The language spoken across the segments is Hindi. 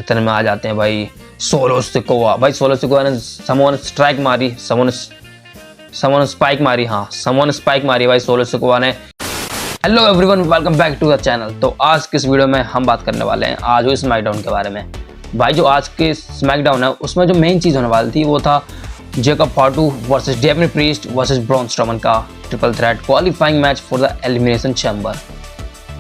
इतने में आ जाते हैं भाई सोलो सिकोआ। भाई सोलो सिकोआ ने समवन स्ट्राइक मारी, समवन स्पाइक मारी, हाँ समवन स्पाइक मारी भाई सोलो सिकोआ ने। Hello everyone, welcome back to the channel. तो आज किस वीडियो में हम बात करने वाले हैं आज हुई स्मैकडाउन के बारे में। भाई जो आज के स्मैकडाउन है उसमें जो मेन चीज़ होने वाली थी वो था Jacob Fatu versus Damian Priest versus Braun Strowman का triple threat qualifying match for the elimination chamber.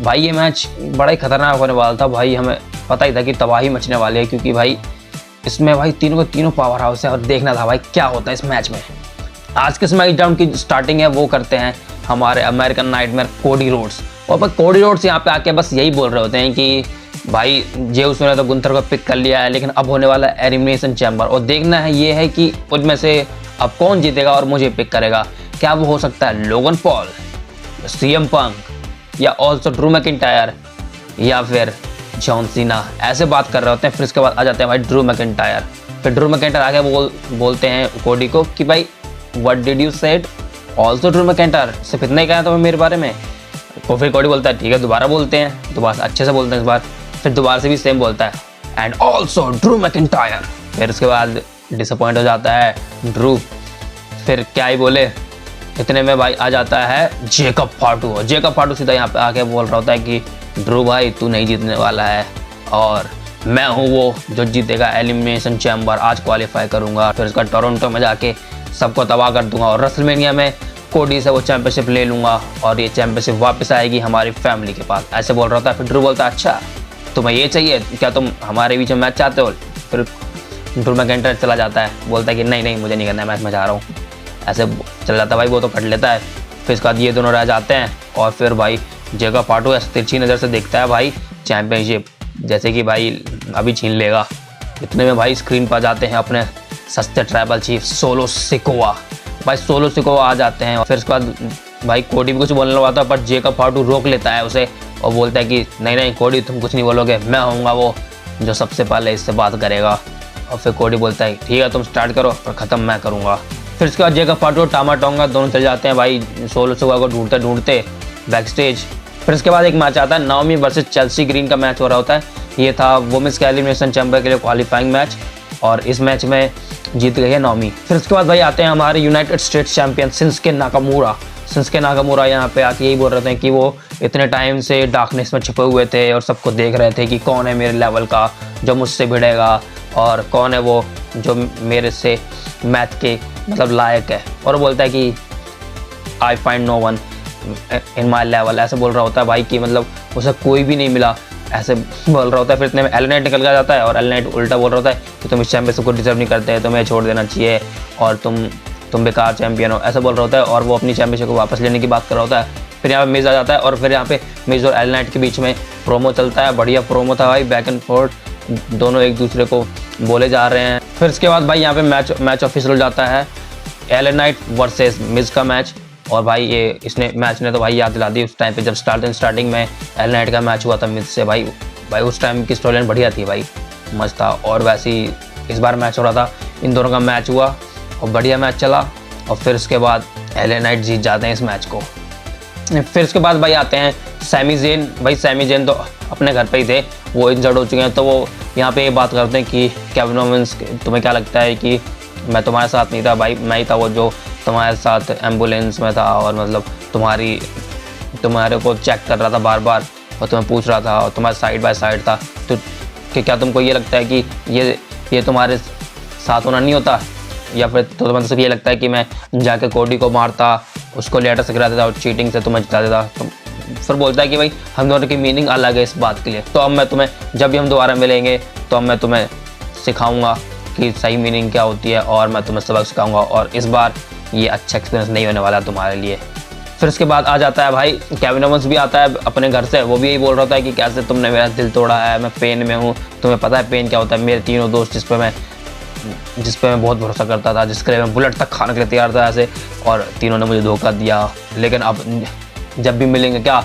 भाई ये मैच बड़ा ही खतरनाक होने वाला था। भाई हमें पता ही था कि तबाही मचने वाली है, क्योंकि भाई इसमें भाई तीनों के तीनों पावर हाउस है और देखना था भाई क्या होता है इस मैच में। आज के स्मैकडाउन की स्टार्टिंग है वो करते हैं हमारे अमेरिकन नाइटमेयर कोडी रोड्स। और भाई कोडी रोड्स यहाँ पे आके बस यही बोल रहे होते हैं कि भाई जेउस ने तो गुंथर को पिक कर लिया है, लेकिन अब होने वाला है एलिमिनेशन चैम्बर और देखना है ये है कि उनमें से अब कौन जीतेगा और मुझे पिक करेगा। क्या वो हो सकता है लोगन पॉल, सीएम पंक या ऑल्सो ड्रू मैकिंटायर या फिर जॉन सीना, ऐसे बात कर रहे होते हैं। फिर इसके बाद आ जाते हैं भाई ड्रू मैकिंटायर। फिर ड्रू मैकिंटायर आगे बोलते हैं कोडी को कि भाई what did you said also Drew McIntyre, सिर्फ इतना ही कहना था मेरे बारे में। तो फिर कोडी बोलता है ठीक है दोबारा बोलते हैं, दोबारा अच्छे से बोलते हैं इस बार। फिर दोबारा से भी सेम बोलता है एंड ऑल्सो ड्रू मैकिंटायर। फिर उसके बाद डिसअपॉइंट हो जाता है ड्रू, फिर क्या ही बोले। इतने में भाई आ जाता है जेकब फाटू। जेकब फाटू सीधा यहाँ पे आके बोल रहा होता है कि ड्रू भाई तू नहीं जीतने वाला है और मैं हूँ वो जो जीतेगा एलिमिनेशन चैम्बर, आज क्वालिफाई करूँगा। फिर उसका टोरंटो में जाके सबको तबाह कर दूंगा और रेसलमेनिया में कोडी से वो चैंपियनशिप ले लूँगा और ये चैंपियनशिप वापस आएगी हमारी फैमिली के पास, ऐसे बोल रहा था। फिर ड्रू बोलता है अच्छा तुम्हें ये चाहिए, क्या तुम हमारे बीच में मैच चाहते हो। फिर ड्रू मैकिंटायर चला जाता है, बोलता है कि नहीं मुझे नहीं करना है मैच, मैं जा रहा हूँ। ऐसे चल जाता है भाई, वो तो कट लेता है। फिर इसके बाद ये दोनों रह जाते हैं और फिर भाई जेकब फाटू ऐसे तिरछी नज़र से देखता है भाई चैंपियनशिप, जैसे कि भाई अभी छीन लेगा। इतने में भाई स्क्रीन पर जाते हैं अपने सस्ते ट्राइबल चीफ सोलो सिकोआ। भाई सोलो सिकोआ आ जाते हैं और फिर उसके बाद भाई कोडी भी कुछ बोलने लगा था, पर जेकब फाटू रोक लेता है उसे और बोलता है कि नहीं कोडी तुम कुछ नहीं बोलोगे, मैं होऊंगा वो जो सबसे पहले इससे बात करेगा। और फिर कोडी बोलता है ठीक है तुम स्टार्ट करो पर ख़त्म मैं करूँगा। फिर उसके बाद जेकब फाटू और टामा टोंगा दोनों चल जाते हैं भाई सोलो सिकोआ को ढूंढते ढूंढते बैक स्टेज। फिर उसके बाद एक मैच आता है नाओमी वर्सेस चेल्सी ग्रीन का मैच हो रहा होता है। ये था वुमेन्स के एलिमिनेशन चैम्बर के लिए क्वालिफाइंग मैच और इस मैच में जीत गई है नाओमी। फिर उसके बाद भाई आते हैं हमारे United states champion Shinsuke Nakamura. Shinsuke Nakamura यहाँ पे आके यही बोल रहे थे कि वो इतने टाइम से डार्कनेस में छुपे हुए थे और सबको देख रहे थे कि कौन है मेरे लेवल का जो मुझसे भिड़ेगा और कौन है वो जो मेरे से मैच के मतलब लायक है। और बोलता है कि I find no one in my level, ऐसे बोल रहा होता है भाई कि मतलब उसे कोई भी नहीं मिला, ऐसे बोल रहा होता है। फिर इतने में एल नाइट निकल कर जाता है और एल नाइट उल्टा बोल रहा होता है कि तुम इस चैंपियनशिप को डिजर्व नहीं करते, तुम्हें छोड़ देना चाहिए और तुम बेकार चैंपियन हो, ऐसा बोल रहा होता है। और वो अपनी चैंपियनशिप को वापस लेने की बात कर रहा होता है। फिर यहाँ पे मिज आ जाता है और फिर यहाँ पे मिज और एल नाइट के बीच में प्रोमो चलता है, बढ़िया प्रोमो था भाई, बैक एंड फोर्थ दोनों एक दूसरे को बोले जा रहे हैं। फिर इसके बाद भाई यहाँ पे मैच ऑफिशियल हो जाता है एल नाइट वर्सेस मिज का मैच। और भाई ये इसने मैच ने तो भाई याद दिला दी उस टाइम पे जब स्टार्टिंग में एल नाइट का मैच हुआ था मिज से। भाई उस टाइम की स्टोरी लाइन बढ़िया थी भाई, मस्त था। और वैसे ही इस बार मैच हो रहा था, इन दोनों का मैच हुआ और बढ़िया मैच चला और फिर उसके बाद एल नाइट जीत जाते हैं इस मैच को। फिर उसके बाद भाई आते हैं सैमी ज़ेन। भाई सैमी ज़ेन तो अपने घर पे ही थे, वो इंजर्ड हो चुके हैं, तो वो यहाँ पे ये बात करते हैं कि केविन ओवेंस तुम्हें क्या लगता है कि मैं तुम्हारे साथ नहीं था। भाई मैं ही था वो जो तुम्हारे साथ एम्बुलेंस में था और मतलब तुम्हारे को चेक कर रहा था बार बार और तुम्हें पूछ रहा था और तुम्हारे साइड बाय साइड था। तो कि क्या तुमको ये लगता है कि ये तुम्हारे साथ होना नहीं होता, या फिर तो तुम्हें सिर्फ ये लगता है कि मैं जाके कोडी को मारता, उसको लेटर से गिरा देता और चीटिंग से तुम्हें जिता देता। तो फिर बोलता है कि भाई हम दोनों की मीनिंग अलग है इस बात के लिए, तो अब मैं तुम्हें जब भी हम दोबारा मिलेंगे तो अब मैं तुम्हें सिखाऊंगा कि सही मीनिंग क्या होती है और मैं तुम्हें सबक सिखाऊंगा और इस बार ये अच्छा एक्सपीरियंस नहीं होने वाला तुम्हारे लिए। फिर उसके बाद आ जाता है भाई केविन ओवेंस भी आता है अपने घर से, वो भी यही बोल रहा था कि कैसे तुमने मेरा दिल तोड़ा है, मैं पेन में हूँ, तुम्हें पता है पेन क्या होता है। मेरे तीनों दोस्त जिस पे मैं बहुत भरोसा करता था, जिसके लिए मैं बुलेट तक खाने के लिए तैयार था ऐसे, और तीनों ने मुझे धोखा दिया। लेकिन अब जब भी मिलेंगे क्या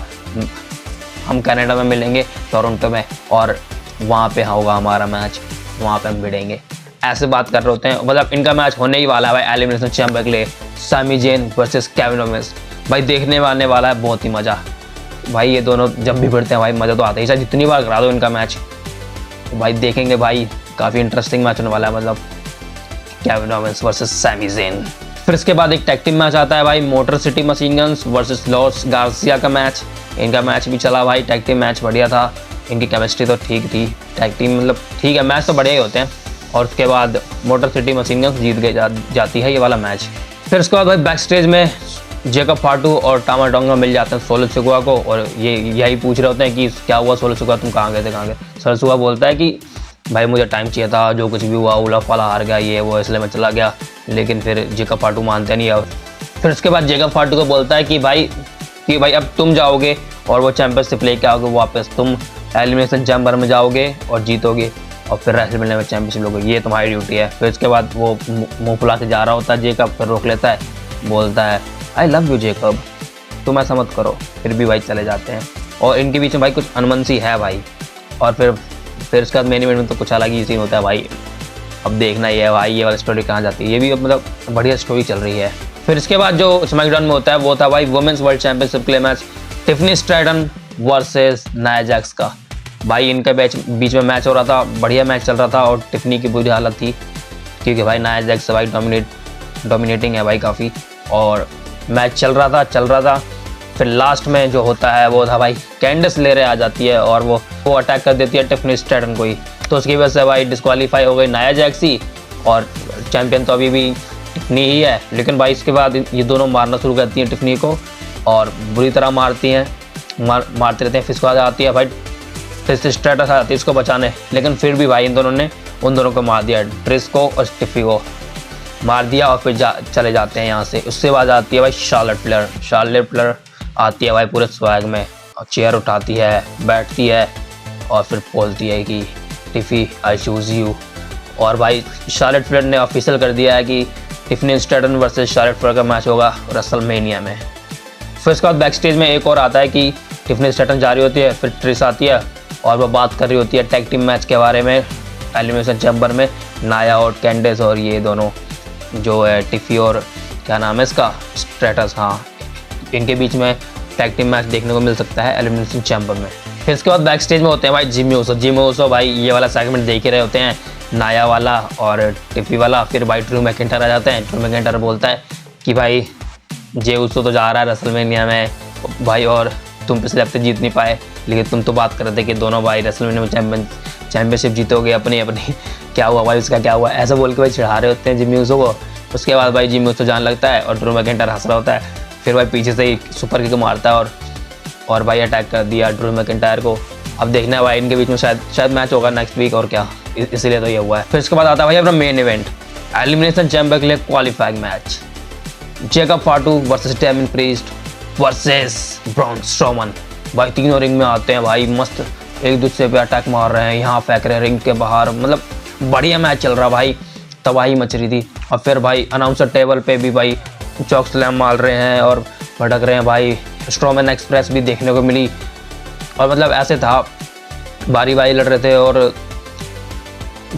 हम कनाडा में मिलेंगे टोरंटो में और वहाँ पे होगा हमारा मैच, वहाँ पे हम भिड़ेंगे, ऐसे बात कर रहे होते हैं। मतलब इनका मैच होने ही वाला है भाई एलिमिनेशन चैम्बर के लिए, Sammy Zayn versus Kevin Owens. भाई देखने में आने वाला है बहुत ही मज़ा। भाई ये दोनों जब भी भिड़ते हैं भाई मज़ा तो आता ही, चाहे जितनी बार करा दो इनका मैच तो भाई देखेंगे भाई, काफ़ी इंटरेस्टिंग मैच होने वाला है, मतलब Kevin Owens versus Sammy Zayn. फिर इसके बाद एक टैग टीम मैच आता है भाई, motor city machine guns versus loss Garcia का मैच। इनका मैच भी चला भाई, टैग टीम मैच बढ़िया था, इनकी केमिस्ट्री तो ठीक थी, टैग टीम मतलब ठीक है, मैच तो बढ़िया ही होते हैं। और उसके बाद मोटर सिटी मशीन गन्स जीत गई जाती है ये वाला मैच। फिर उसके बाद भाई बैक स्टेज में जेकब फाटू और टामा टोंगा मिल जाते हैं सोलो सिकुआ को, और ये यही पूछ रहे होते हैं कि क्या हुआ सोलो सिकुआ, तुम कहाँ गए थे, कहाँ गए। सोलो सिकुआ बोलता है कि भाई मुझे टाइम चाहिए था, जो कुछ भी हुआ उला फाला हार गया ये वो, इसलिए मैं चला गया। लेकिन फिर जेकब फाटू मानते नहीं है। फिर उसके बाद जेकब फाटू को बोलता है कि भाई अब तुम जाओगे और वो चैंपियनशिप लेके आओगे वापस, तुम एलिमिनेशन चैम्बर में जाओगे और जीतोगे और फिर रेसलमेनिया में चैंपियनशिप लोगे, ये तुम्हारी ड्यूटी है। फिर उसके बाद वो मुँह फुला के जा रहा होता है जेकब, फिर रोक लेता है, बोलता है आई लव यू जेकब, तुम ऐसा मत करो। फिर भी भाई चले जाते हैं और इनके बीच में भाई कुछ अनबन सी है भाई। और फिर उसके बाद मेन इवेंट में तो कुछ अलग ही सीन होता है भाई, अब देखना ही है भाई ये वाली स्टोरी कहाँ जाती है, ये भी मतलब बढ़िया स्टोरी चल रही है। फिर इसके बाद जो स्मैकडाउन में होता है वो था भाई वुमेन्स वर्ल्ड चैंपियनशिप के लिए match, Tiffany Stratton versus Nia Jax का। भाई इनके बीच में मैच हो रहा था, बढ़िया मैच चल रहा था और टिफनी की बुरी हालत थी, क्योंकि भाई नाया जैक्स भाई डोमिनेटिंग है भाई काफ़ी, और मैच चल रहा था। फिर लास्ट में जो होता है वो था भाई कैंडिस लेरे आ जाती है और वो अटैक कर देती है टिफनी स्ट्रैटन को ही, तो उसकी वजह से भाई डिस्क्वालीफाई हो गई नाया जैक्स ही, और चैंपियन तो अभी भी टिफनी ही है। लेकिन भाई इसके बाद ये दोनों मारना शुरू करती हैं टिफनी को और बुरी तरह मारती हैं, मारते रहते हैं। फिर उसके बाद आती है भाई फिर से स्ट्रैटस आती है इसको बचाने, लेकिन फिर भी भाई इन दोनों ने उन दोनों को मार दिया, ट्रिस को और स्टिफी को मार दिया और फिर चले जाते हैं यहाँ से। उसके बाद आती है भाई शार्लेट फ्लेयर आती है भाई पूरे स्वैग में, और चेयर उठाती है, बैठती है और फिर बोलती है कि टिफी आई चूज़ यू। और भाई शार्लेट फ्लेयर ने ऑफिशियल कर दिया है कि Tiffany Stratton versus Charlotte Flair का मैच होगा रेसलमेनिया में। फिर उसके बाद बैक स्टेज में एक और आता है कि टिफनी स्ट्रैटन जा रही होती है, फिर ट्रिस आती है और वो बात कर रही होती है टैग टीम मैच के बारे में एलिमिनेशन चैम्बर में, नाया और कैंडिस और ये दोनों जो है टिफी और क्या नाम है इसका स्ट्रैटस, हाँ, इनके बीच में टैग टीम मैच देखने को मिल सकता है एलिमिनेशन चैम्बर में। फिर इसके बाद बैक स्टेज में होते हैं भाई जिमी ऊसो भाई ये वाला सेगमेंट देख ही रहे होते हैं, नाया वाला और टिफी वाला। फिर भाई ड्रू मैकिंटायर आ जाते हैं, ड्रू मैकिंटायर बोलता है कि भाई जे ऊसो तो जा रहा है रेसलमेनिया में भाई, और तुम पिछले हफ्ते जीत नहीं पाए, लेकिन तुम तो बात कर रहे थे कि दोनों भाई रेसलमेनिया में चैंपियनशिप जीतोगे अपनी क्या हुआ भाई, उसका क्या हुआ, ऐसा बोल के भाई चिढ़ा रहे होते हैं जिमी ऊसो को। उसके बाद भाई जिमी ऊसो जाने लगता है और ड्रू मैकिंटायर हंस रहा होता है, फिर भाई पीछे से ही सुपर किक मारता है और भाई अटैक कर दिया ड्रू मैकिंटायर को। अब देखना है भाई इनके बीच में शायद मैच होगा नेक्स्ट वीक, और क्या इसीलिए तो ये हुआ है। फिर इसके बाद आता है भाई अपना मेन इवेंट एलिमिनेशन चैम्बर के लिए qualifying match, Jacob Fatu versus डेमिन priest versus Braun Strowman. भाई तीनों रिंग में आते हैं भाई, मस्त एक दूसरे पे अटैक मार रहे हैं, यहाँ फेंक रहे हैं रिंग के बाहर, मतलब बढ़िया मैच चल रहा भाई, तबाही मच रही थी। और फिर भाई अनाउंसर टेबल पे भी भाई चौक स्लैम मार रहे हैं और भटक रहे हैं भाई, स्ट्रोमैन एक्सप्रेस भी देखने को मिली, और मतलब ऐसे था बारी बारी लड़ रहे थे और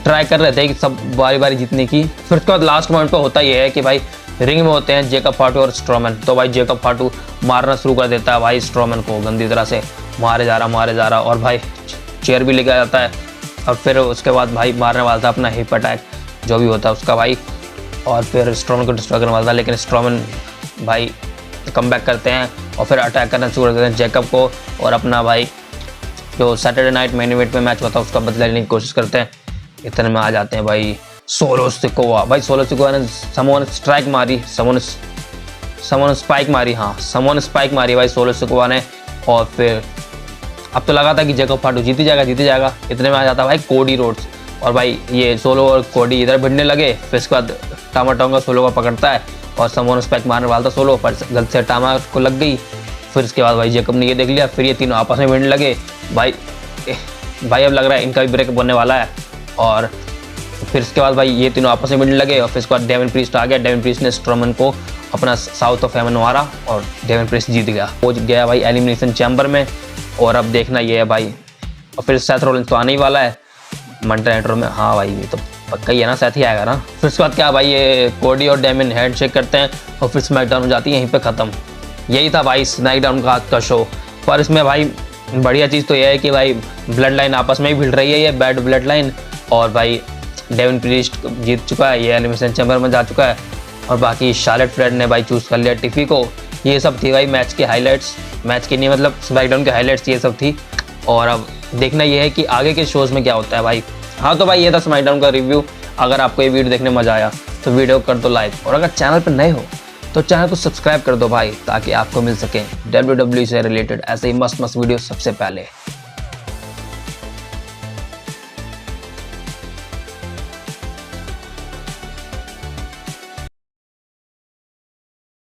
ट्राई कर रहे थे कि सब बारी बारी जीतने की। फिर उसके बाद लास्ट मोमेंट पे होता ये है कि भाई रिंग में होते हैं जेकब फाटू और स्ट्रोमैन, तो भाई जेकब फाटू मारना शुरू कर देता है भाई स्ट्रोमैन को, गंदी तरह से मारे जा रहा और भाई चेयर भी लेके जाता है। और फिर उसके बाद भाई मारने वाला था अपना हिप अटैक जो भी होता है उसका भाई, और फिर स्ट्रोमैन को डिस्ट्रॉय करने वाला था, लेकिन स्ट्रोमैन भाई कम बैक करते हैं और फिर अटैक करना शुरू कर देते हैं जेकब को, और अपना भाई जो सैटरडे नाइट मेन इवेंट में मैच हुआ था उसका बदला लेने की कोशिश करते हैं। इतने में आ जाते हैं भाई सोलो सिकोआ। भाई सोलो सिकोआ ने समवन स्ट्राइक मारी, समवन स्पाइक मारी, हाँ समवन स्पाइक मारी भाई सोलो सिकोआ ने, और फिर अब तो लगा था कि जेकब फाटू जीत ही जाएगा। इतने में आ जाता भाई कोडी रोड्स, और भाई ये सोलो और कोडी इधर भिड़ने लगे। फिर इसके बाद टामा टोंगा सोलो को पकड़ता है और समवन स्पाइक मारने वाला था सोलो पर गलती से टामा को लग गई। फिर इसके बाद भाई जेकब ने ये देख लिया, फिर ये तीनों आपस में भिड़ने लगे भाई अब लग रहा है इनका भी ब्रेक बनने वाला है। और फिर इसके बाद भाई ये तीनों आपस में भिड़ने लगे, और फिर इसके बाद डेविन प्रीस्ट आ गया। डेविन प्रीस्ट ने स्ट्रोमन को अपना साउथ ऑफ हेवन मारा और डेविन प्रीस्ट जीत गया, पहुंच गया भाई एलिमिनेशन चैम्बर में। और अब देखना ये है भाई, और फिर सेथ रोलिंस तो आने ही वाला है मंडे नाइट रॉ में, हाँ भाई ये तो पक्का ही है ना, सेथ ही आएगा ना। फिर उसके बाद क्या भाई ये कोडी और डेमिन हैंडशेक करते हैं और फिर स्मैकडाउन हो जाती है यहीं पे ख़त्म। यही था भाई स्मैकडाउन का आज का शो, पर इसमें भाई बढ़िया चीज़ तो यह है कि भाई ब्लड लाइन आपस में ही भिड़ रही है, ये बैड ब्लड लाइन। और भाई डेविन प्रीस्ट जीत चुका है, ये एलिमिनेशन चैम्बर में जा चुका है, और बाकी शार्लेट फ्लेयर ने भाई चूज़ कर लिया टिफी को। ये सब थी भाई मैच के हाईलाइट्स, मैच की नहीं मतलब स्मैकडाउन के हाईलाइट्स ये सब थी। और अब देखना ये है कि आगे के शोज़ में क्या होता है भाई। हाँ तो भाई ये था स्मैकडाउन का रिव्यू। अगर आपको ये वीडियो देखने में मज़ा आया तो वीडियो कर दो लाइक, और अगर चैनल पर नए हो तो चैनल को सब्सक्राइब कर दो भाई, ताकि आपको मिल सके WWE से रिलेटेड ऐसे ही मस्त वीडियो सबसे पहले।